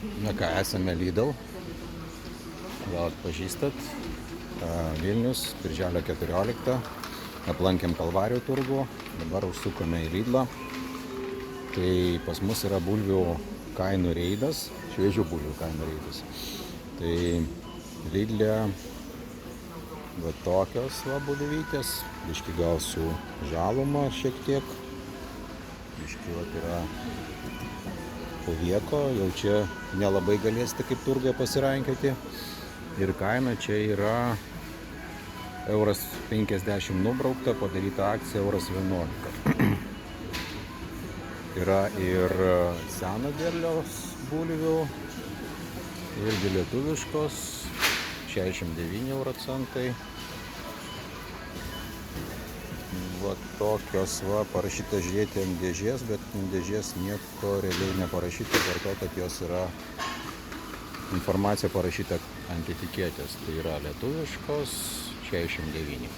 Na ką, esame Lidl, gal atpažįstat, Vilnius, birželio 14, aplankėm Kalvarijų turgų, dabar užsukome į Lidlą. Tai pas mus yra bulvių kainų reidas, šviežių bulvių kainų reidas. Tai Lidle va tokios va bulvytės, biški gal su žaluma šiek tiek, biški va yra povieko, jau čia nelabai galėsite kaip turgai pasirankioti. Ir kaina čia yra euras 50 nubraukta, padaryta akcija euras 11. Yra ir seno derliaus bulvių, irgi lietuviškos, 69 euro centai. Va tokios va, parašyta žiūrėti ant dėžės, bet ant dėžės nieko realiai neparašyta, dėl to, kad jos yra informacija parašyta ant etiketės. Tai yra lietuviškos 69.